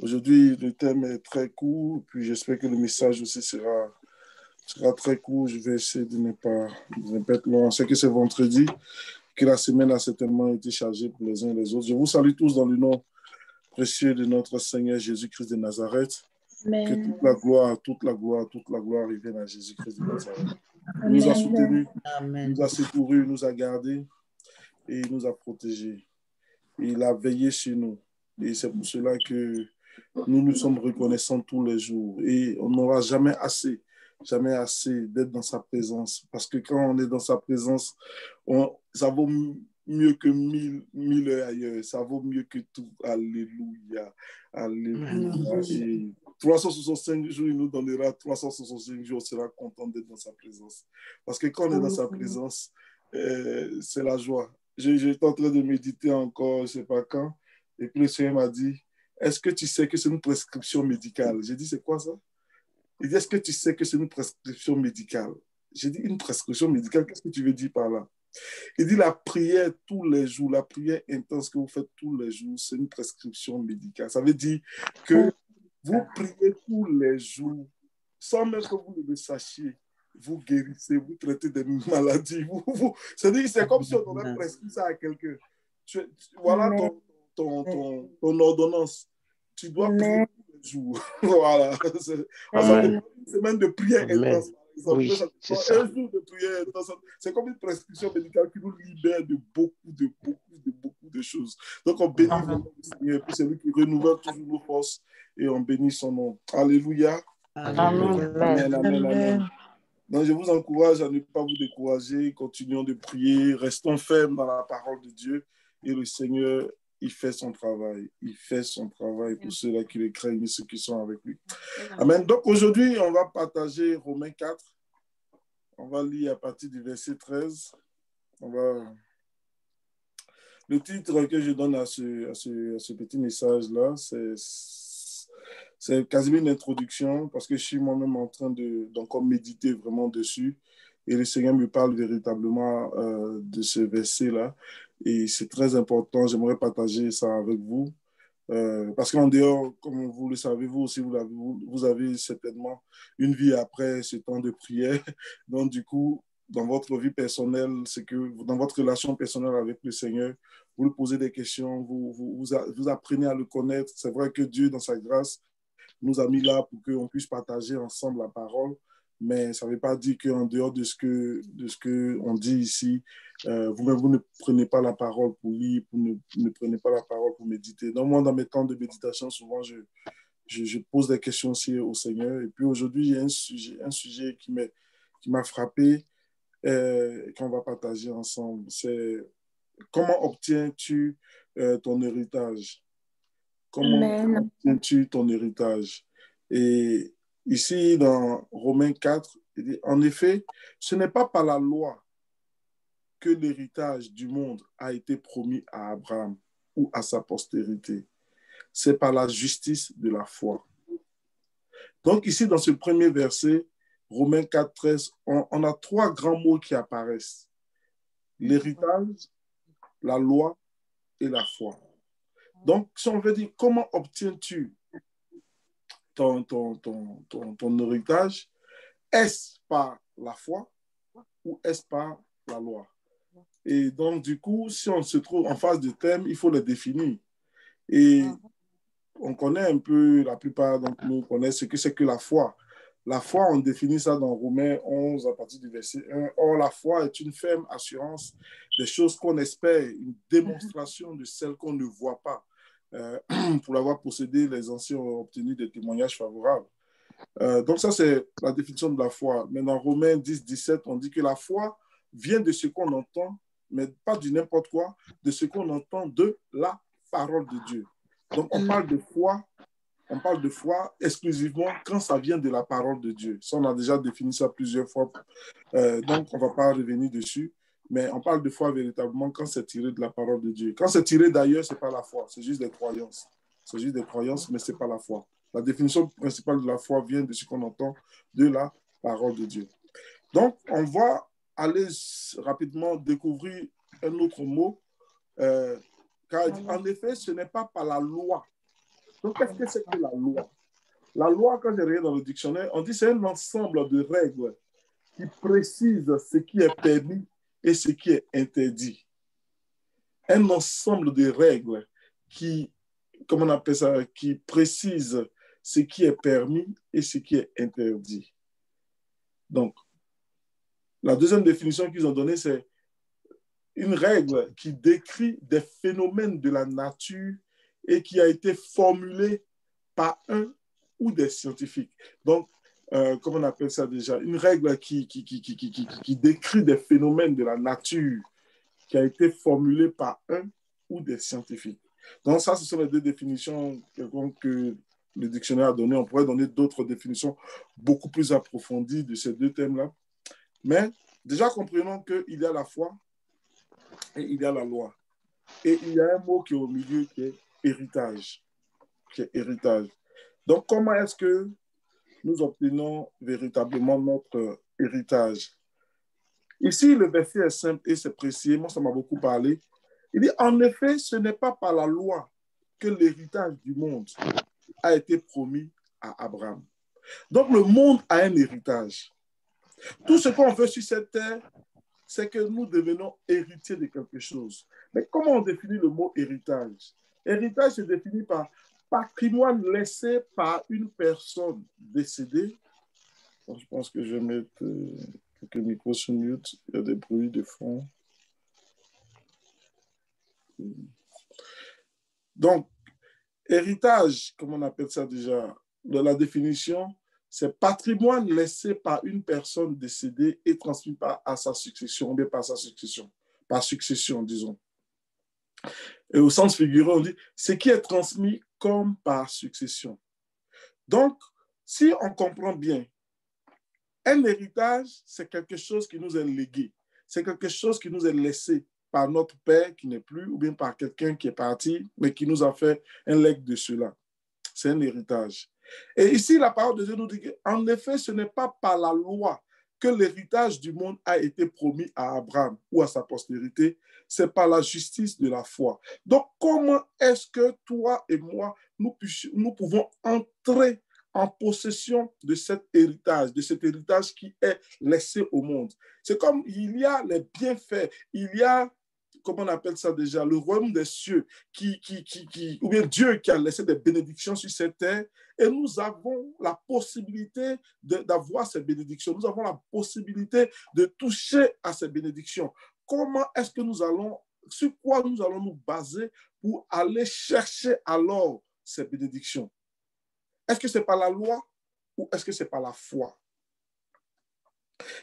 Aujourd'hui, le thème est très court, puis j'espère que le message aussi sera très court. Je vais essayer de ne pas être long. On sait que c'est vendredi, que la semaine a certainement été chargée pour les uns et les autres. Je vous salue tous dans le nom précieux de notre Seigneur Jésus-Christ de Nazareth. Que Amen. toute la gloire revienne à Jésus-Christ de Nazareth. Il Amen. nous a soutenus, Amen. nous a secourus, nous a gardés et il nous a protégés. Et il a veillé sur nous. Et c'est pour cela que nous nous sommes reconnaissants tous les jours. Et on n'aura jamais assez d'être dans sa présence. Parce que quand on est dans sa présence, ça vaut mieux que mille heures ailleurs. Ça vaut mieux que tout. Alléluia. Alléluia. Et 365 jours, il nous donnera 365 jours. On sera content d'être dans sa présence. Parce que quand on est dans sa présence, c'est la joie. J'étais en train de méditer encore, je ne sais pas quand. Et puis le Seigneur m'a dit, est-ce que tu sais que c'est une prescription médicale? J'ai dit, c'est quoi ça? Il dit, est-ce que tu sais que c'est une prescription médicale? J'ai dit, une prescription médicale, qu'est-ce que tu veux dire par là? Il dit, la prière tous les jours, la prière intense que vous faites tous les jours, c'est une prescription médicale. Ça veut dire que vous priez tous les jours, sans même que vous ne le sachiez. Vous guérissez, vous traitez des maladies. C'est-à-dire, c'est comme si on aurait prescrit ça à quelqu'un. Voilà ton ordonnance. Tu dois prier tous les jours. Voilà. C'est une semaine de prière intense. Oui, c'est ça. Un jour de prière intense. C'est comme une prescription médicale qui nous libère de beaucoup de choses. Donc, on bénit vraiment le Seigneur. Puis c'est lui qui renouvelle toujours nos forces et on bénit son nom. Alléluia. Amen. Amen, amen, amen. Donc, je vous encourage à ne pas vous décourager. Continuons de prier. Restons fermes dans la parole de Dieu. Et le Seigneur, il fait son travail. Il fait son travail pour ceux-là qui le craignent et ceux qui sont avec lui. Amen. Donc, aujourd'hui, on va partager Romains 4. On va lire à partir du verset 13. Le titre que je donne à ce petit message-là, c'est quasiment une introduction parce que je suis moi-même en train d'encore méditer vraiment dessus. Et le Seigneur me parle véritablement de ce verset-là. Et c'est très important. J'aimerais partager ça avec vous. Parce qu'en dehors, comme vous le savez, vous aussi, vous avez certainement une vie après ce temps de prière. Donc, du coup, dans votre vie personnelle, c'est que dans votre relation personnelle avec le Seigneur, vous lui posez des questions, vous apprenez à le connaître. C'est vrai que Dieu, dans sa grâce, nous a mis là pour qu'on puisse partager ensemble la parole. Mais ça ne veut pas dire qu'en dehors de ce que on dit ici, vous-même, vous ne prenez pas la parole pour lire, ne prenez pas la parole pour méditer. Donc, moi, dans mes temps de méditation, souvent, je pose des questions aussi au Seigneur. Et puis aujourd'hui, il y a un sujet qui m'a frappé, qu'on va partager ensemble. C'est comment obtiens-tu ton héritage? Comment obtiens-tu ton héritage? Et ici, dans Romains 4, il dit, en effet, ce n'est pas par la loi que l'héritage du monde a été promis à Abraham ou à sa postérité. C'est par la justice de la foi. Donc ici, dans ce premier verset, Romains 4, 13, on a trois grands mots qui apparaissent. L'héritage, la loi et la foi. Donc, si on veut dire, comment obtiens-tu ton héritage? Est-ce par la foi ou est-ce par la loi? Et donc, du coup, si on se trouve en phase de thème, il faut le définir. Et on connaît un peu, la plupart d'entre nous connaissent ce que c'est que la foi. La foi, on définit ça dans Romains 11 à partir du verset 1. Or, la foi est une ferme assurance des choses qu'on espère, une démonstration de celles qu'on ne voit pas. Pour l'avoir possédé, les anciens ont obtenu des témoignages favorables. Donc ça, c'est la définition de la foi. Mais dans Romains 10, 17, on dit que la foi vient de ce qu'on entend, mais pas du n'importe quoi, de ce qu'on entend de la parole de Dieu. Donc on parle de foi exclusivement quand ça vient de la parole de Dieu. Ça, on a déjà défini ça plusieurs fois, donc on ne va pas revenir dessus. Mais on parle de foi véritablement quand c'est tiré de la parole de Dieu. Quand c'est tiré d'ailleurs, ce n'est pas la foi, c'est juste des croyances. C'est juste des croyances, mais ce n'est pas la foi. La définition principale de la foi vient de ce qu'on entend de la parole de Dieu. Donc, on va aller rapidement découvrir un autre mot, car en effet, ce n'est pas par la loi Donc, qu'est-ce que c'est que la loi? La loi, quand j'ai regardé dans le dictionnaire, on dit que c'est un ensemble de règles qui précisent ce qui est permis et ce qui est interdit. Un ensemble de règles qui, comment on appelle ça, qui précisent ce qui est permis et ce qui est interdit. Donc, la deuxième définition qu'ils ont donnée, c'est une règle qui décrit des phénomènes de la nature et qui a été formulée par un ou des scientifiques. Donc, comment on appelle ça déjà? Une règle qui décrit des phénomènes de la nature qui a été formulée par un ou des scientifiques. Donc, ça, ce sont les deux définitions que le dictionnaire a données. On pourrait donner d'autres définitions beaucoup plus approfondies de ces deux thèmes-là. Mais déjà, comprenons qu'il y a la foi et il y a la loi. Et il y a un mot qui est au milieu qui est héritage. Qui est héritage. Donc, comment est-ce que nous obtenons véritablement notre héritage? Ici, le verset est simple et c'est précis. Moi, ça m'a beaucoup parlé. Il dit, en effet, ce n'est pas par la loi que l'héritage du monde a été promis à Abraham. Donc, le monde a un héritage. Tout ce qu'on veut sur cette terre, c'est que nous devenons héritiers de quelque chose. Mais comment on définit le mot héritage? Héritage se définit par patrimoine laissé par une personne décédée. Donc, je pense que je vais mettre quelques micros sur mute. Il y a des bruits de fond. Donc, héritage, comment on appelle ça déjà? De la définition, c'est patrimoine laissé par une personne décédée et transmis à sa succession, ou bien par succession, disons. Et au sens figuré, on dit ce qui est transmis comme par succession. Donc, si on comprend bien, un héritage, c'est quelque chose qui nous est légué. C'est quelque chose qui nous est laissé par notre père qui n'est plus, ou bien par quelqu'un qui est parti, mais qui nous a fait un legs de cela. C'est un héritage. Et ici, la parole de Dieu nous dit qu'en effet, ce n'est pas par la loi que l'héritage du monde a été promis à Abraham ou à sa postérité, c'est par la justice de la foi. Donc, comment est-ce que toi et moi, nous pouvons entrer en possession de cet héritage qui est laissé au monde? C'est comme il y a les bienfaits, il y a, comment on appelle ça déjà, le royaume des cieux, ou bien Dieu qui a laissé des bénédictions sur cette terre, et nous avons la possibilité d'avoir ces bénédictions, nous avons la possibilité de toucher à ces bénédictions. Comment est-ce que nous allons, sur quoi nous allons nous baser pour aller chercher alors ces bénédictions? Est-ce que c'est par la loi ou est-ce que c'est par la foi?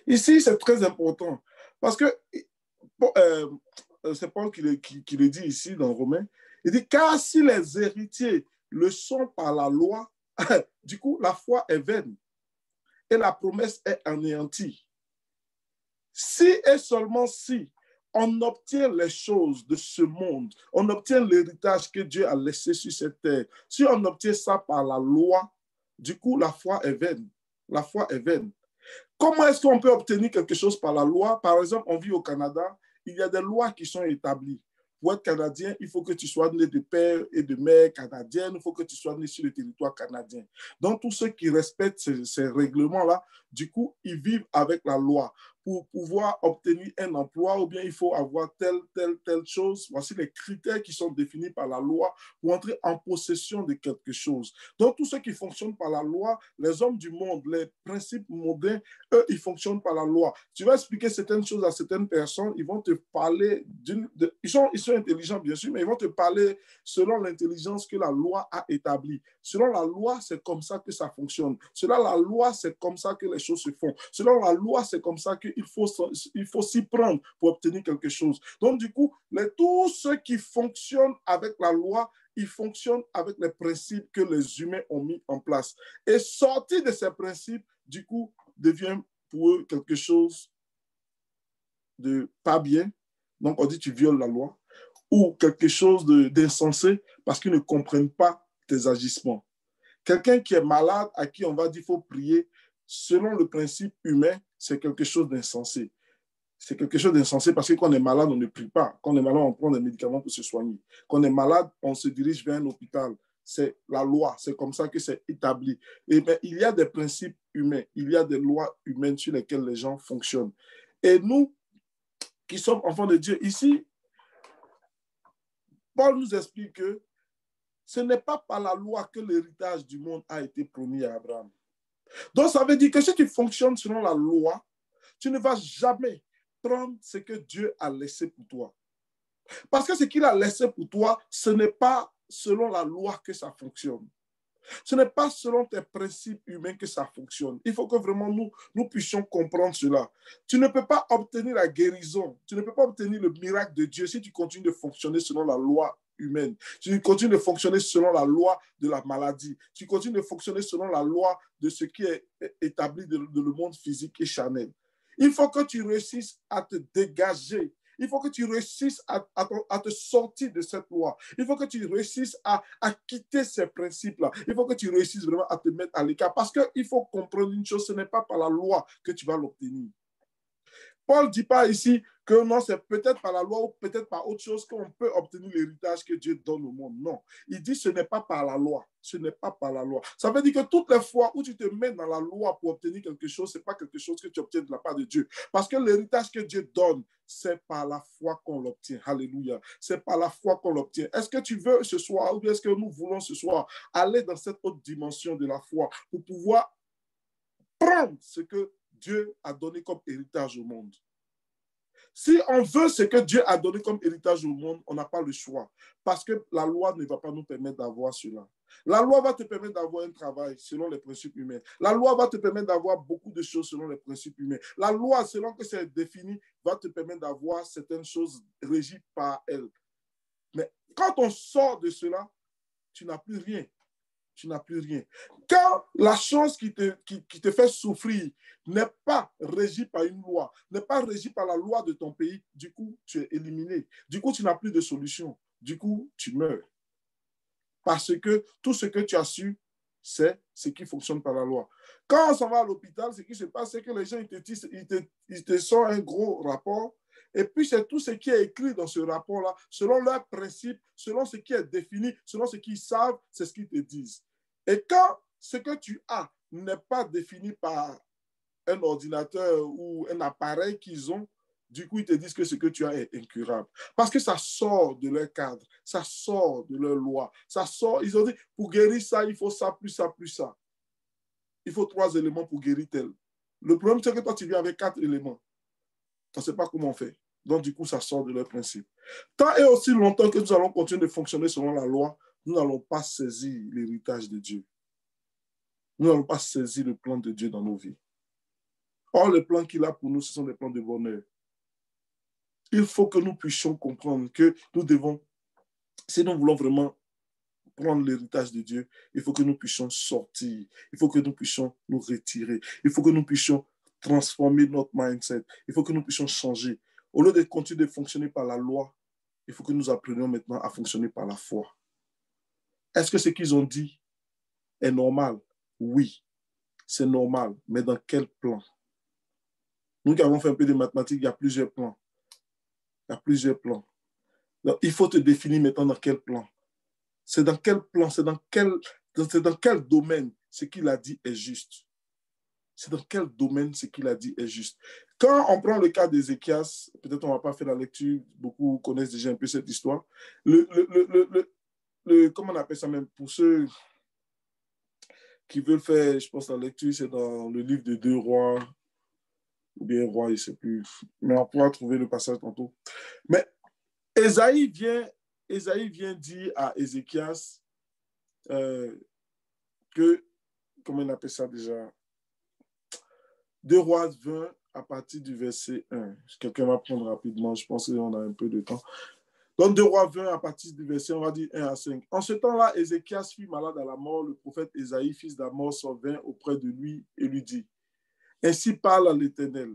Ici, c'est très important parce que c'est Paul qui le dit ici dans Romains. Il dit, car si les héritiers le sont par la loi, du coup, la foi est vaine et la promesse est anéantie. Si et seulement si on obtient les choses de ce monde, on obtient l'héritage que Dieu a laissé sur cette terre, si on obtient ça par la loi, du coup, la foi est vaine. La foi est vaine. Comment est-ce qu'on peut obtenir quelque chose par la loi? Par exemple, on vit au Canada, il y a des lois qui sont établies. Pour être Canadien, il faut que tu sois né de père et de mère canadienne, il faut que tu sois né sur le territoire canadien. Donc, tous ceux qui respectent ces règlements-là, du coup, ils vivent avec la loi. Pour pouvoir obtenir un emploi, ou bien il faut avoir telle chose. Voici les critères qui sont définis par la loi pour entrer en possession de quelque chose. Donc, tous ceux qui fonctionnent par la loi, les hommes du monde, les principes modernes, eux, ils fonctionnent par la loi. Tu vas expliquer certaines choses à certaines personnes, ils vont te parler ils sont intelligents, bien sûr, mais ils vont te parler selon l'intelligence que la loi a établie. Selon la loi, c'est comme ça que ça fonctionne. Selon la loi, c'est comme ça que les choses se font. Selon la loi, c'est comme ça qu'il faut s'y prendre pour obtenir quelque chose. Donc, du coup, tous ceux qui fonctionnent avec la loi, ils fonctionnent avec les principes que les humains ont mis en place. Et sortir de ces principes, du coup, devient pour eux quelque chose de pas bien. Donc, on dit tu violes la loi. Ou quelque chose d'insensé parce qu'ils ne comprennent pas tes agissements. Quelqu'un qui est malade, à qui on va dire qu'il faut prier, selon le principe humain, c'est quelque chose d'insensé. C'est quelque chose d'insensé parce que quand on est malade, on ne prie pas. Quand on est malade, on prend des médicaments pour se soigner. Quand on est malade, on se dirige vers un hôpital. c'est la loi, c'est comme ça que c'est établi. Et bien, il y a des principes humains, il y a des lois humaines sur lesquelles les gens fonctionnent. Et nous, qui sommes enfants de Dieu, ici, Paul nous explique que ce n'est pas par la loi que l'héritage du monde a été promis à Abraham. Donc, ça veut dire que si tu fonctionnes selon la loi, tu ne vas jamais prendre ce que Dieu a laissé pour toi. Parce que ce qu'il a laissé pour toi, ce n'est pas selon la loi que ça fonctionne. Ce n'est pas selon tes principes humains que ça fonctionne. Il faut que vraiment nous puissions comprendre cela. Tu ne peux pas obtenir la guérison, tu ne peux pas obtenir le miracle de Dieu si tu continues de fonctionner selon la loi humaine. Tu continues de fonctionner selon la loi de la maladie. Tu continues de fonctionner selon la loi de ce qui est établi dans le monde physique et charnel. Il faut que tu réussisses à te dégager. Il faut que tu réussisses à te sortir de cette loi. Il faut que tu réussisses à quitter ces principes-là. Il faut que tu réussisses vraiment à te mettre à l'écart. Parce qu'il faut comprendre une chose, ce n'est pas par la loi que tu vas l'obtenir. Paul ne dit pas ici que non, c'est peut-être par la loi ou peut-être par autre chose qu'on peut obtenir l'héritage que Dieu donne au monde. Non. Il dit ce n'est pas par la loi. Ce n'est pas par la loi. Ça veut dire que toutes les fois où tu te mets dans la loi pour obtenir quelque chose, ce n'est pas quelque chose que tu obtiens de la part de Dieu. Parce que l'héritage que Dieu donne, c'est par la foi qu'on l'obtient. Alléluia. C'est par la foi qu'on l'obtient. Est-ce que tu veux ce soir, ou bien est-ce que nous voulons ce soir aller dans cette autre dimension de la foi pour pouvoir prendre ce que Dieu a donné comme héritage au monde? Si on veut ce que Dieu a donné comme héritage au monde, on n'a pas le choix. Parce que la loi ne va pas nous permettre d'avoir cela. La loi va te permettre d'avoir un travail selon les principes humains. La loi va te permettre d'avoir beaucoup de choses selon les principes humains. La loi, selon que c'est défini, va te permettre d'avoir certaines choses régies par elle. Mais quand on sort de cela, tu n'as plus rien. Tu n'as plus rien. Quand la chose qui te fait souffrir n'est pas régie par une loi, n'est pas régie par la loi de ton pays, du coup, tu es éliminé. Du coup, tu n'as plus de solution. Du coup, tu meurs. Parce que tout ce que tu as su, c'est ce qui fonctionne par la loi. Quand on s'en va à l'hôpital, ce qui se passe, c'est que les gens ils te sortent un gros rapport. Et puis, c'est tout ce qui est écrit dans ce rapport-là, selon leurs principes, selon ce qui est défini, selon ce qu'ils savent, c'est ce qu'ils te disent. Et quand ce que tu as n'est pas défini par un ordinateur ou un appareil qu'ils ont, du coup, ils te disent que ce que tu as est incurable. Parce que ça sort de leur cadre, ça sort de leur loi, ça sort. Ils ont dit, pour guérir ça, il faut ça, plus ça, plus ça. Il faut 3 éléments pour guérir tel. Le problème, c'est que toi, tu viens avec 4 éléments. On ne sait pas comment on fait. Donc, du coup, ça sort de leur principe. Tant et aussi longtemps que nous allons continuer de fonctionner selon la loi, nous n'allons pas saisir l'héritage de Dieu. Nous n'allons pas saisir le plan de Dieu dans nos vies. Or, les plans qu'il a pour nous, ce sont des plans de bonheur. Il faut que nous puissions comprendre que nous devons, si nous voulons vraiment prendre l'héritage de Dieu, il faut que nous puissions sortir. Il faut que nous puissions nous retirer. Il faut que nous puissions transformer notre mindset. Il faut que nous puissions changer. Au lieu de continuer de fonctionner par la loi, il faut que nous apprenions maintenant à fonctionner par la foi. Est-ce que ce qu'ils ont dit est normal? Oui, c'est normal. Mais dans quel plan? Nous qui avons fait un peu de mathématiques, il y a plusieurs plans. Il y a plusieurs plans. Donc, il faut te définir maintenant dans quel plan. C'est dans quel plan, c'est dans quel domaine ce qu'il a dit est juste. C'est dans quel domaine ce qu'il a dit est juste. Quand on prend le cas d'Ézéchias, peut-être on ne va pas faire la lecture, beaucoup connaissent déjà un peu cette histoire. Comment on appelle ça même? Pour ceux qui veulent faire, je pense, la lecture, c'est dans le livre de 2 rois, ou bien roi, je ne sais plus. Mais on pourra trouver le passage tantôt. Mais Ésaïe vient dire à Ézéchias que, comment on appelle ça déjà? 2 rois 20 à partir du verset 1. Quelqu'un va prendre rapidement, je pense qu'on a un peu de temps. Donc 2 rois 20 à partir du verset, on va dire 1 à 5. En ce temps-là, Ézéchias fut malade à la mort. Le prophète Ésaïe, fils d'Amos, vint auprès de lui et lui dit, ainsi parle l'Éternel,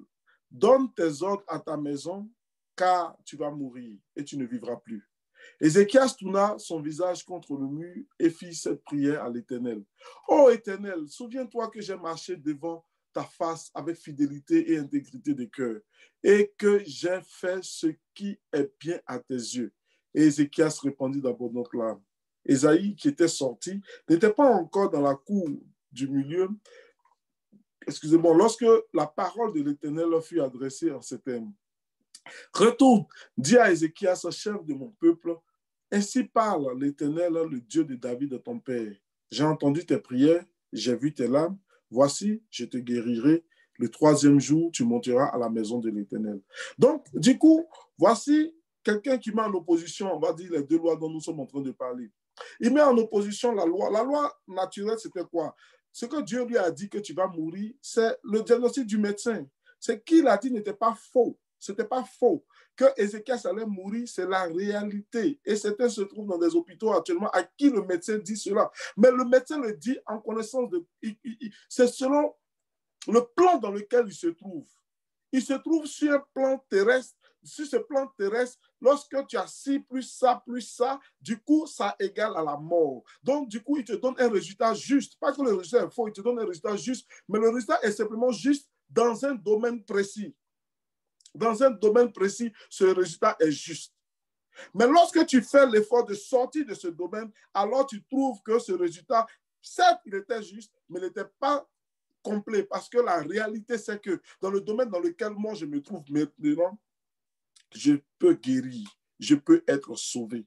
donne tes ordres à ta maison, car tu vas mourir et tu ne vivras plus. Ézéchias tourna son visage contre le mur et fit cette prière à l'Éternel. Ô Éternel, souviens-toi que j'ai marché devant ta face avec fidélité et intégrité de cœur, et que j'ai fait ce qui est bien à tes yeux. Et Ézéchias répondit d'abondante larmes. Ésaïe, qui était sorti, n'était pas encore dans la cour du milieu, excusez-moi, lorsque la parole de l'Éternel leur fut adressée en ces termes. Retourne, dis à Ézéchias, chef de mon peuple, ainsi parle l'Éternel, le Dieu de David, de ton père. J'ai entendu tes prières, j'ai vu tes larmes. Voici, je te guérirai. Le 3e jour, tu monteras à la maison de l'Éternel. Donc, du coup, voici quelqu'un qui met en opposition, on va dire, les deux lois dont nous sommes en train de parler. Il met en opposition la loi. La loi naturelle, c'était quoi? Ce que Dieu lui a dit que tu vas mourir, c'est le diagnostic du médecin. Ce qu'il a dit n'était pas faux. Ce n'était pas faux. Que Ézéchias allait mourir, c'est la réalité. Et certains se trouvent dans des hôpitaux actuellement à qui le médecin dit cela. Mais le médecin le dit en connaissance de... C'est selon le plan dans lequel il se trouve. Il se trouve sur un plan terrestre. Sur ce plan terrestre, lorsque tu as ci plus ça, du coup, ça égale à la mort. Donc, du coup, il te donne un résultat juste. Pas que le résultat est faux, il te donne un résultat juste, mais le résultat est simplement juste dans un domaine précis. Dans un domaine précis, ce résultat est juste. Mais lorsque tu fais l'effort de sortir de ce domaine, alors tu trouves que ce résultat, certes, il était juste, mais il n'était pas complet, parce que la réalité, c'est que dans le domaine dans lequel moi je me trouve maintenant, je peux guérir, je peux être sauvé.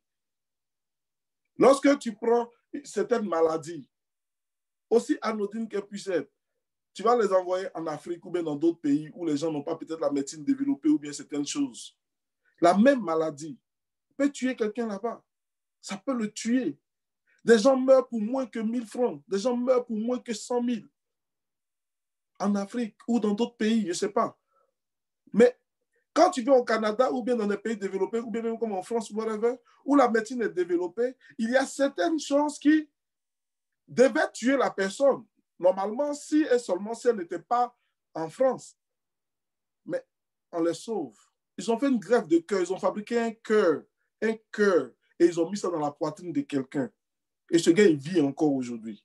Lorsque tu prends certaines maladies, aussi anodines qu'elles puissent être, tu vas les envoyer en Afrique ou bien dans d'autres pays où les gens n'ont pas peut-être la médecine développée ou bien certaines choses. La même maladie peut tuer quelqu'un là-bas. Ça peut le tuer. Des gens meurent pour moins que 1000 francs. Des gens meurent pour moins que 100 000. En Afrique ou dans d'autres pays, je ne sais pas. Mais quand tu vas au Canada ou bien dans des pays développés, ou bien même comme en France, whatever, où la médecine est développée, il y a certaines choses qui devaient tuer la personne. Normalement, si et seulement si elle n'était pas en France. Mais on les sauve. Ils ont fait une greffe de cœur, ils ont fabriqué un cœur, et ils ont mis ça dans la poitrine de quelqu'un. Et ce gars, il vit encore aujourd'hui.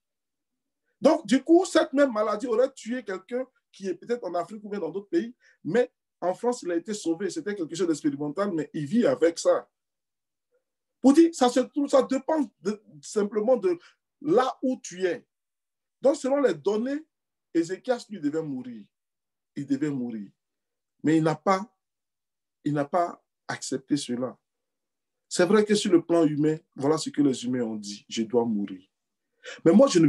Donc, du coup, cette même maladie aurait tué quelqu'un qui est peut-être en Afrique ou bien dans d'autres pays, mais en France, il a été sauvé. C'était quelque chose d'expérimental, mais il vit avec ça. Pour dire, ça dépend simplement de là où tu es. Donc, selon les données, Ézéchias, lui, devait mourir. Il devait mourir. Mais il n'a pas accepté cela. C'est vrai que sur le plan humain, voilà ce que les humains ont dit. Je dois mourir. Mais moi, je ne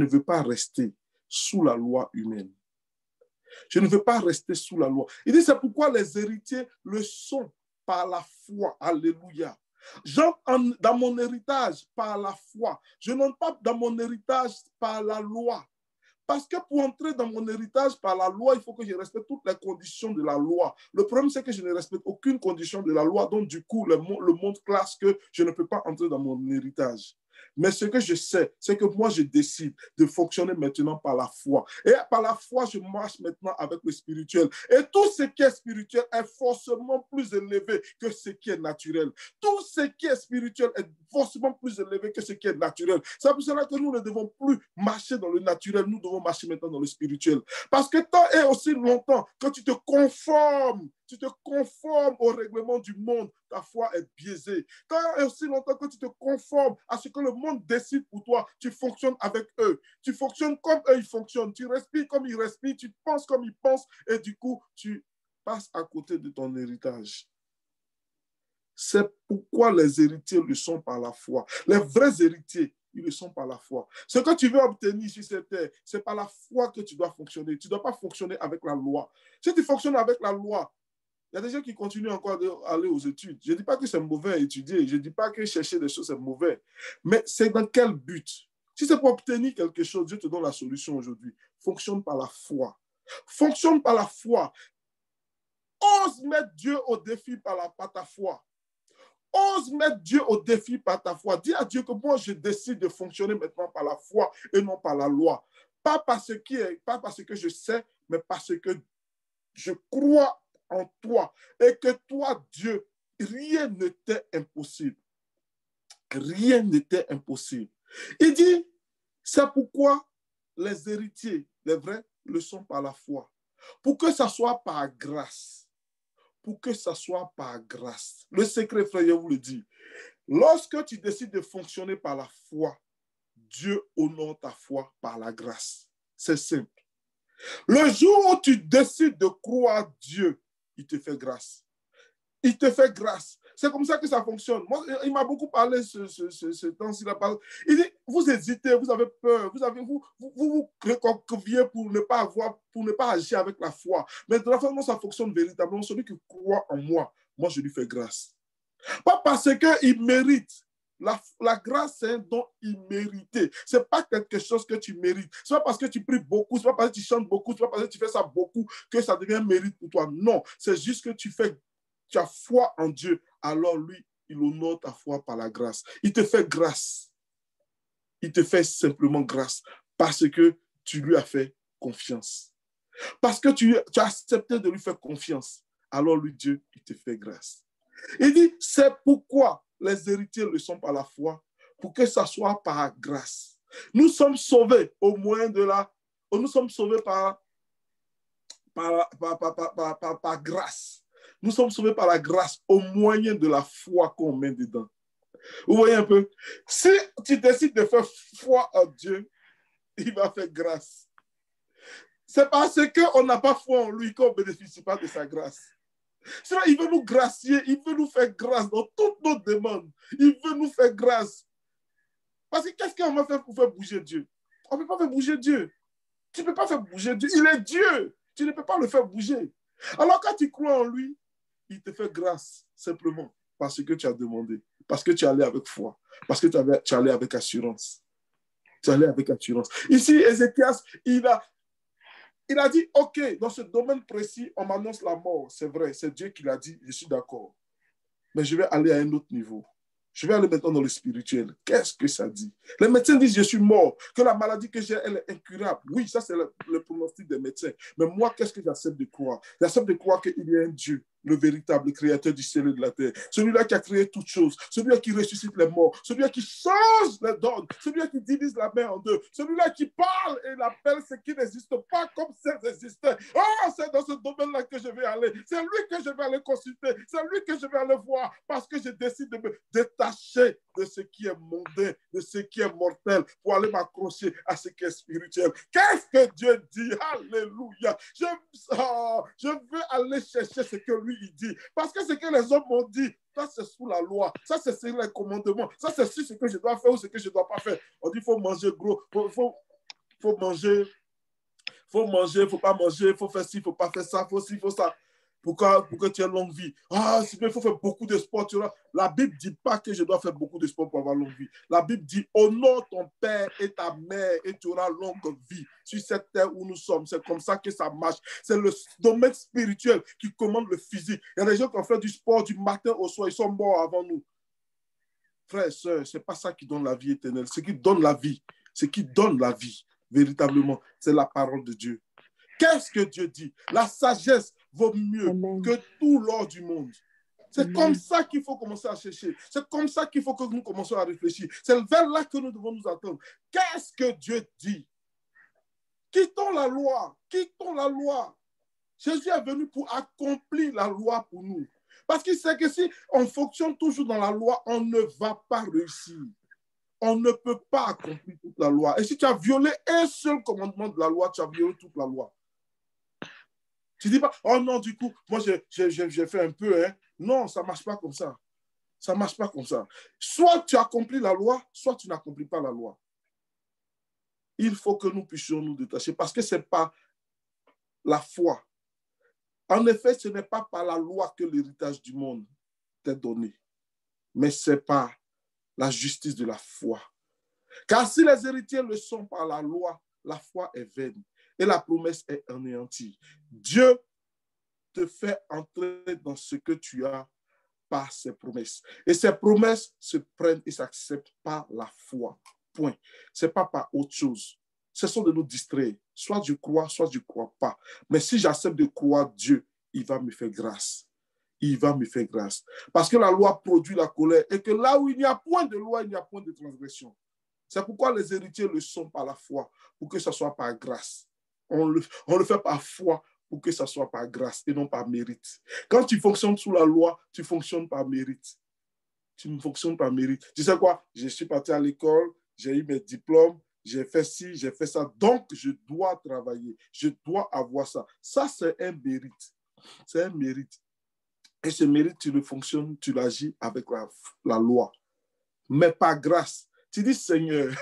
veux pas rester sous la loi humaine. Je ne veux pas rester sous la loi. Il dit, c'est pourquoi les héritiers le sont par la foi. Alléluia. J'entre dans mon héritage par la foi. Je n'entre pas dans mon héritage par la loi. Parce que pour entrer dans mon héritage par la loi, il faut que je respecte toutes les conditions de la loi. Le problème, c'est que je ne respecte aucune condition de la loi. Donc, du coup, le monde classe que je ne peux pas entrer dans mon héritage. Mais ce que je sais, c'est que moi, je décide de fonctionner maintenant par la foi. Et par la foi, je marche maintenant avec le spirituel. Et tout ce qui est spirituel est forcément plus élevé que ce qui est naturel. Tout ce qui est spirituel est forcément plus élevé que ce qui est naturel. C'est pour cela que nous ne devons plus marcher dans le naturel, nous devons marcher maintenant dans le spirituel. Parce que tant et aussi longtemps que tu te conformes au règlement du monde, ta foi est biaisée. Tant et aussi longtemps que tu te conformes à ce que le monde décide pour toi, tu fonctionnes avec eux. Tu fonctionnes comme eux, ils fonctionnent. Tu respires comme ils respirent, tu penses comme ils pensent, et du coup, tu passes à côté de ton héritage. C'est pourquoi les héritiers le sont par la foi. Les vrais héritiers, ils le sont par la foi. Ce que tu veux obtenir sur cette terre, c'est par la foi que tu dois fonctionner. Tu ne dois pas fonctionner avec la loi. Si tu fonctionnes avec la loi, il y a des gens qui continuent encore d'aller aux études. Je ne dis pas que c'est mauvais à étudier. Je ne dis pas que chercher des choses, c'est mauvais. Mais c'est dans quel but? Si c'est pour obtenir quelque chose, Dieu te donne la solution aujourd'hui. Fonctionne par la foi. Fonctionne par la foi. Ose mettre Dieu au défi par ta foi. Ose mettre Dieu au défi par ta foi. Dis à Dieu que moi, je décide de fonctionner maintenant par la foi et non par la loi. Pas parce que je sais, mais parce que je crois en toi. Et que toi, Dieu, rien n'était impossible. Rien n'était impossible. Il dit, c'est pourquoi les héritiers, les vrais, le sont par la foi. Pour que ça soit par grâce. Pour que ça soit par grâce. Le secret, frère, je vous le dis. Lorsque tu décides de fonctionner par la foi, Dieu honore ta foi par la grâce. C'est simple. Le jour où tu décides de croire Dieu, il te fait grâce. Il te fait grâce. C'est comme ça que ça fonctionne. Moi, il m'a beaucoup parlé ce temps-ci. Il dit, vous hésitez, vous avez peur, vous recroquevillez pour ne pas agir avec la foi. Mais de la façon dont ça fonctionne véritablement, celui qui croit en moi, moi, je lui fais grâce. Pas parce qu'il mérite. La grâce, c'est un don immérité. Ce n'est pas quelque chose que tu mérites. Ce n'est pas parce que tu pries beaucoup, ce n'est pas parce que tu chantes beaucoup, ce n'est pas parce que tu fais ça beaucoup que ça devient un mérite pour toi. Non, c'est juste que tu as foi en Dieu. Alors lui, il honore ta foi par la grâce. Il te fait grâce. Il te fait simplement grâce parce que tu lui as fait confiance. Parce que tu as accepté de lui faire confiance. Alors lui, Dieu, il te fait grâce. Il dit, c'est pourquoi les héritiers le sont par la foi, pour que ça soit par grâce. Nous sommes sauvés au moyen de nous sommes sauvés par grâce. Nous sommes sauvés par la grâce au moyen de la foi qu'on met dedans. Vous voyez un peu? Si tu décides de faire foi en Dieu, il va faire grâce. C'est parce qu'on n'a pas foi en lui qu'on ne bénéficie pas de sa grâce. Sinon, il veut nous gracier, il veut nous faire grâce dans toutes nos demandes. Il veut nous faire grâce. Parce que qu'est-ce qu'on va faire pour faire bouger Dieu? On ne peut pas faire bouger Dieu. Tu ne peux pas faire bouger Dieu. Il est Dieu. Tu ne peux pas le faire bouger. Alors quand tu crois en lui, il te fait grâce simplement parce que tu as demandé, parce que tu es allé avec foi, parce que tu es allé avec assurance. Tu es allé avec assurance. Ici, Ézéchias, il a dit, OK, dans ce domaine précis, on m'annonce la mort. C'est vrai, c'est Dieu qui l'a dit, je suis d'accord. Mais je vais aller à un autre niveau. Je vais aller maintenant dans le spirituel. Qu'est-ce que ça dit? Les médecins disent, je suis mort, que la maladie que j'ai, elle est incurable. Oui, ça, c'est le pronostic des médecins. Mais moi, qu'est-ce que j'accepte de croire? J'accepte de croire qu'il y a un Dieu, le véritable créateur du ciel et de la terre. Celui-là qui a créé toutes choses. Celui-là qui ressuscite les morts. Celui-là qui change les donnes. Celui-là qui divise la mer en deux. Celui-là qui parle et appelle ce qui n'existe pas comme ça existait. Oh, c'est dans ce domaine-là que je vais aller. C'est lui que je vais aller consulter. C'est lui que je vais aller voir parce que je décide de me détacher de ce qui est mondain, de ce qui est mortel, pour aller m'accrocher à ce qui est spirituel. Qu'est-ce que Dieu dit? Alléluia. Je veux aller chercher ce que lui il dit. Parce que ce que les hommes m'ont dit, ça c'est sous la loi, ça c'est sur les commandements, ça c'est sur ce que je dois faire ou ce que je ne dois pas faire. On dit il faut manger gros, faut manger, il ne faut pas manger, il faut faire ci, il ne faut pas faire ça, il faut ci, il faut ça. Pour que tu aies longue vie. Ah, il faut faire beaucoup de sport. La Bible ne dit pas que je dois faire beaucoup de sport pour avoir longue vie. La Bible dit, honore ton père et ta mère et tu auras longue vie sur cette terre où nous sommes. C'est comme ça que ça marche. C'est le domaine spirituel qui commande le physique. Il y a des gens qui ont fait du sport du matin au soir, ils sont morts avant nous. Frères et sœurs, ce n'est pas ça qui donne la vie éternelle. Ce qui donne la vie, véritablement, c'est la parole de Dieu. Qu'est-ce que Dieu dit? La sagesse vaut mieux que tout l'or du monde. C'est comme ça qu'il faut commencer à chercher. C'est comme ça qu'il faut que nous commencions à réfléchir. C'est vers là que nous devons nous attendre. Qu'est-ce que Dieu dit? Quittons la loi. Quittons la loi. Jésus est venu pour accomplir la loi pour nous. Parce qu'il sait que si on fonctionne toujours dans la loi, on ne va pas réussir. On ne peut pas accomplir toute la loi. Et si tu as violé un seul commandement de la loi, tu as violé toute la loi. Tu ne dis pas, oh non, du coup, moi j'ai fait un peu. Hein. Non, ça ne marche pas comme ça. Ça ne marche pas comme ça. Soit tu accomplis la loi, soit tu n'accomplis pas la loi. Il faut que nous puissions nous détacher parce que ce n'est pas la foi. En effet, ce n'est pas par la loi que l'héritage du monde t'est donné, mais c'est par la justice de la foi. Car si les héritiers le sont par la loi, la foi est vaine et la promesse est anéantie. Dieu te fait entrer dans ce que tu as par ses promesses. Et ces promesses se prennent et s'acceptent par la foi. Point. Ce n'est pas par autre chose. Ce sont de nous distraire. Soit je crois, soit je ne crois pas. Mais si j'accepte de croire Dieu, il va me faire grâce. Il va me faire grâce. Parce que la loi produit la colère et que là où il n'y a point de loi, il n'y a point de transgression. C'est pourquoi les héritiers le sont par la foi, pour que ce soit par grâce. On le fait par foi pour que ce soit par grâce et non par mérite. Quand tu fonctionnes sous la loi, tu fonctionnes par mérite. Tu ne fonctionnes par mérite. Tu sais quoi? Je suis parti à l'école, j'ai eu mes diplômes, j'ai fait ci, j'ai fait ça. Donc, je dois travailler. Je dois avoir ça. Ça, c'est un mérite. C'est un mérite. Et ce mérite, tu le fonctionnes, tu l'agis avec la loi. Mais par grâce. Tu dis, Seigneur,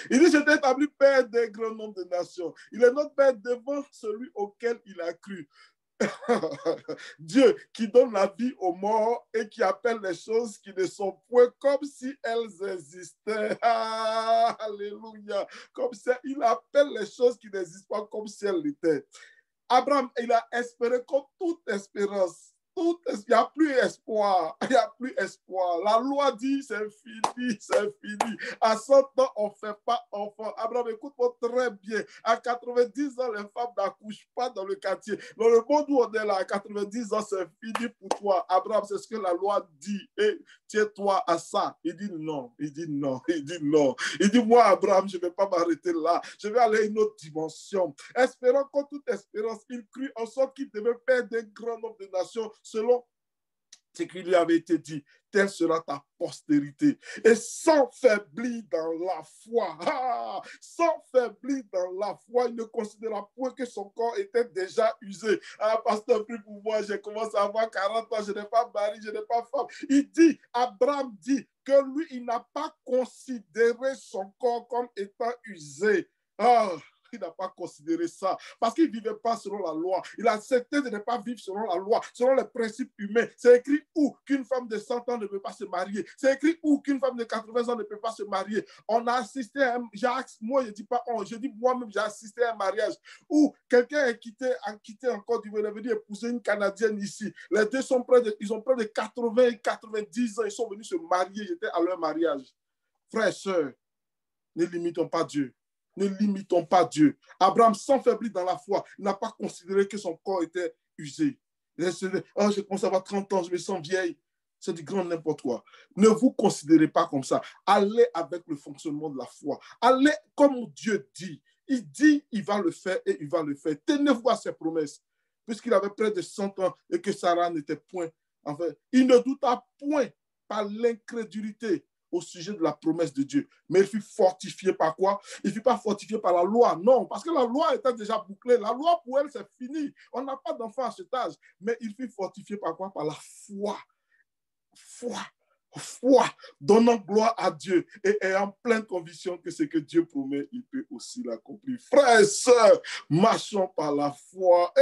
il dit, je t'ai établi Père d'un grand nombre de nations. Il est notre Père devant celui auquel il a cru. Dieu qui donne la vie aux morts et qui appelle les choses qui ne sont point comme si elles existaient. Ah, alléluia. Comme ça, il appelle les choses qui n'existent pas comme si elles l'étaient. Abraham, il a espéré comme toute espérance. Il n'y a plus espoir. Il n'y a plus espoir. La loi dit c'est fini, c'est fini. À 100 ans, on ne fait pas enfant. Abraham, écoute-moi très bien. À 90 ans, les femmes n'accouchent pas dans le quartier. Dans le monde où on est là, à 90 ans, c'est fini pour toi. Abraham, c'est ce que la loi dit. Et tiens-toi à ça. Il dit non. Il dit non. Il dit non. Il dit, moi, Abraham, je ne vais pas m'arrêter là. Je vais aller à une autre dimension. Espérant contre toute espérance, il crut en sorte qu'il devait faire d'un grand nombre de nations selon ce qui lui avait été dit. Telle sera ta postérité. Et sans faiblir dans la foi, sans faiblir dans la foi, il ne considéra point que son corps était déjà usé. Ah, pasteur, prie pour moi, j'ai commencé à avoir 40 ans, je n'ai pas mari, je n'ai pas femme. Il dit, Abraham dit que lui, il n'a pas considéré son corps comme étant usé. Ah, il n'a pas considéré ça parce qu'il ne vivait pas selon la loi. Il a accepté de ne pas vivre selon la loi, selon les principes humains. C'est écrit où qu'une femme de 100 ans ne peut pas se marier. C'est écrit où qu'une femme de 80 ans ne peut pas se marier. On a assisté à moi je ne dis pas on, je dis moi-même j'ai assisté à un mariage où quelqu'un a quitté en Côte d'Ivoire, il est venu épouser une Canadienne ici. Les deux sont ils ont près de 80 et 90 ans, ils sont venus se marier, j'étais à leur mariage. Frères et sœurs, ne limitons pas Dieu. Ne limitons pas Dieu. Abraham, sans faiblir dans la foi, n'a pas considéré que son corps était usé. Oh, je commence à avoir 30 ans, je me sens vieille. C'est du grand n'importe quoi. Ne vous considérez pas comme ça. Allez avec le fonctionnement de la foi. Allez comme Dieu dit. Il dit, il va le faire et il va le faire. Tenez-vous à ses promesses. Puisqu'il avait près de 100 ans et que Sarah n'était point. Enfin, il ne douta point par l'incrédulité au sujet de la promesse de Dieu. Mais il fut fortifié par quoi? Il ne fut pas fortifié par la loi, non, parce que la loi était déjà bouclée. La loi, pour elle, c'est fini. On n'a pas d'enfant à cet âge. Mais il fut fortifié par quoi? Par la foi. Foi, donnant gloire à Dieu et ayant pleine conviction que ce que Dieu promet, il peut aussi l'accomplir. Frères et sœurs, marchons par la foi.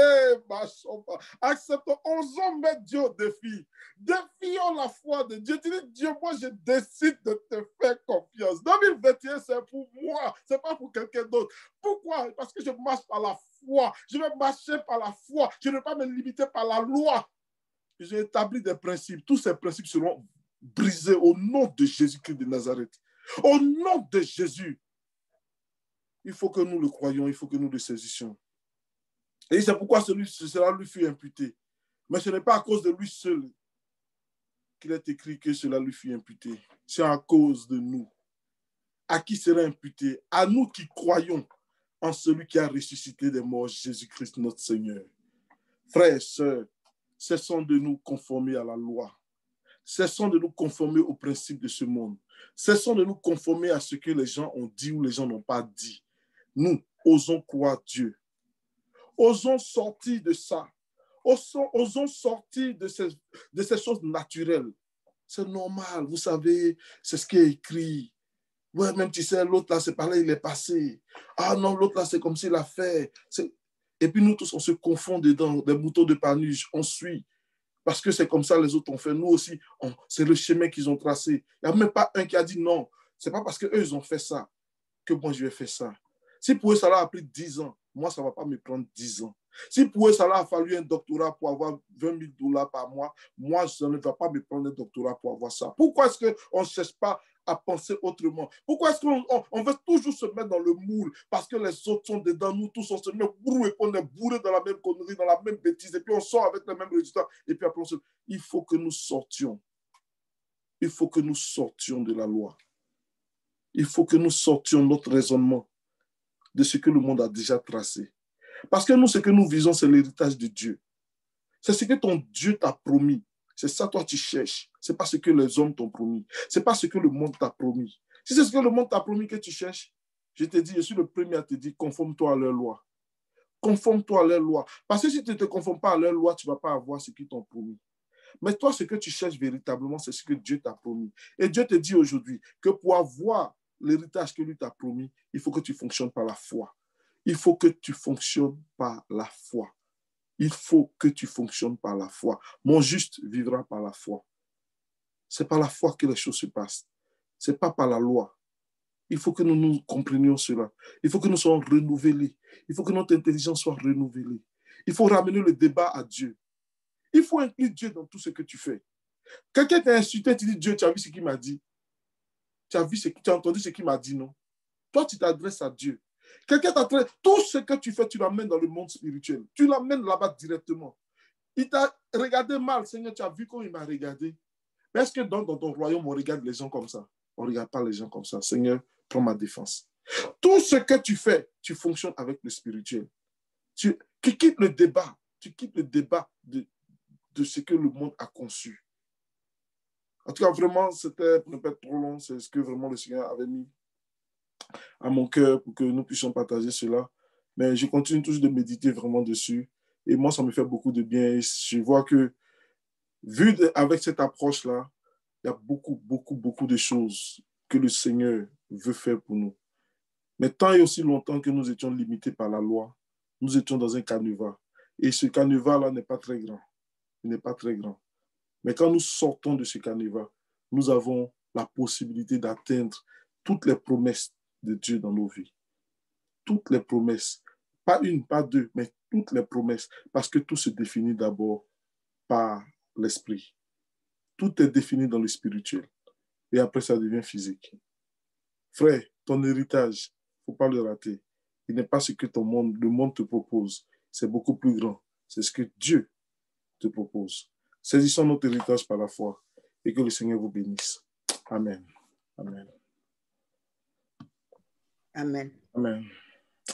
Marchons par... Acceptons, osons mettre Dieu au défi. Défions la foi de Dieu. Tu dis, Dieu, moi, je décide de te faire confiance. 2021, c'est pour moi, c'est pas pour quelqu'un d'autre. Pourquoi? Parce que je marche par la foi. Je vais marcher par la foi. Je ne vais pas me limiter par la loi. J'ai établi des principes. Tous ces principes seront brisés au nom de Jésus-Christ de Nazareth. Au nom de Jésus. Il faut que nous le croyions, il faut que nous le saisissions. Et c'est pourquoi cela lui fut imputé. Mais ce n'est pas à cause de lui seul qu'il est écrit que cela lui fut imputé. C'est à cause de nous. À qui sera imputé? À nous qui croyons en celui qui a ressuscité des morts, Jésus-Christ notre Seigneur. Frères et sœurs, cessons de nous conformer à la loi. Cessons de nous conformer aux principes de ce monde. Cessons de nous conformer à ce que les gens ont dit ou les gens n'ont pas dit. Nous, osons croire Dieu. Osons sortir de ça. Osons sortir de ces choses naturelles. C'est normal, vous savez, c'est ce qui est écrit. Ouais, même tu sais, l'autre là, c'est par là, il est passé. Ah non, l'autre là, c'est comme s'il a fait. Et puis nous tous, on se confond dedans, des moutons de Panurge, on suit. Parce que c'est comme ça les autres ont fait. Nous aussi, c'est le chemin qu'ils ont tracé. Il n'y a même pas un qui a dit non. Ce n'est pas parce qu'eux, ils ont fait ça que moi, je vais faire ça. Si pour eux, ça leur a pris 10 ans, moi, ça ne va pas me prendre 10 ans. Si pour eux, ça leur a fallu un doctorat pour avoir 20 000 $ par mois, moi, ça ne va pas me prendre un doctorat pour avoir ça. Pourquoi est-ce qu'on ne cherche pas à penser autrement? Pourquoi est-ce qu'on veut toujours se mettre dans le moule? Parce que les autres sont dedans, nous tous, on se met bourré et qu'on est bourré dans la même connerie, dans la même bêtise, et puis on sort avec les mêmes résultats, et puis après on se... Il faut que nous sortions. Il faut que nous sortions de la loi. Il faut que nous sortions notre raisonnement de ce que le monde a déjà tracé. Parce que nous, ce que nous visons, c'est l'héritage de Dieu. C'est ce que ton Dieu t'a promis. C'est ça, toi, tu cherches. Ce n'est pas ce que les hommes t'ont promis. Ce n'est pas ce que le monde t'a promis. Si c'est ce que le monde t'a promis que tu cherches, je te dis, je suis le premier à te dire, conforme-toi à leur loi. Conforme-toi à leur loi. Parce que si tu ne te conformes pas à leur loi, tu ne vas pas avoir ce qu'ils t'ont promis. Mais toi, ce que tu cherches véritablement, c'est ce que Dieu t'a promis. Et Dieu te dit aujourd'hui que pour avoir l'héritage que lui t'a promis, il faut que tu fonctionnes par la foi. Il faut que tu fonctionnes par la foi. Il faut que tu fonctionnes par la foi. Mon juste vivra par la foi. C'est par la foi que les choses se passent. Ce n'est pas par la loi. Il faut que nous comprenions cela. Il faut que nous soyons renouvelés. Il faut que notre intelligence soit renouvelée. Il faut ramener le débat à Dieu. Il faut inclure Dieu dans tout ce que tu fais. Quelqu'un t'a insulté, tu dis, Dieu, tu as vu ce qu'il m'a dit? Tu as entendu ce qu'il m'a dit, non? Toi, tu t'adresses à Dieu. Quelqu'un t'adresse, tout ce que tu fais, tu l'amènes dans le monde spirituel. Tu l'amènes là-bas directement. Il t'a regardé mal, Seigneur, tu as vu comment il m'a regardé. Mais est-ce que dans ton royaume, on regarde les gens comme ça? On ne regarde pas les gens comme ça. Seigneur, prends ma défense. Tout ce que tu fais, tu fonctionnes avec le spirituel. Tu quittes le débat. Tu quittes le débat de ce que le monde a conçu. En tout cas, vraiment, c'était pour ne pas être trop long. C'est ce que vraiment le Seigneur avait mis à mon cœur pour que nous puissions partager cela. Mais je continue toujours de méditer vraiment dessus. Et moi, ça me fait beaucoup de bien. Et je vois que, avec cette approche-là, il y a beaucoup de choses que le Seigneur veut faire pour nous. Mais tant et aussi longtemps que nous étions limités par la loi, nous étions dans un canevas. Et ce canevas-là n'est pas très grand. Il n'est pas très grand. Mais quand nous sortons de ce canevas, nous avons la possibilité d'atteindre toutes les promesses de Dieu dans nos vies. Toutes les promesses. Pas une, pas deux, mais toutes les promesses. Parce que tout se définit d'abord par l'esprit. Tout est défini dans le spirituel. Et après, ça devient physique. Frère, ton héritage, il ne faut pas le rater. Il n'est pas ce que le monde te propose. C'est beaucoup plus grand. C'est ce que Dieu te propose. Saisissons notre héritage par la foi et que le Seigneur vous bénisse. Amen. Amen. Amen. Amen.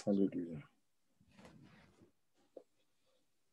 Alléluia.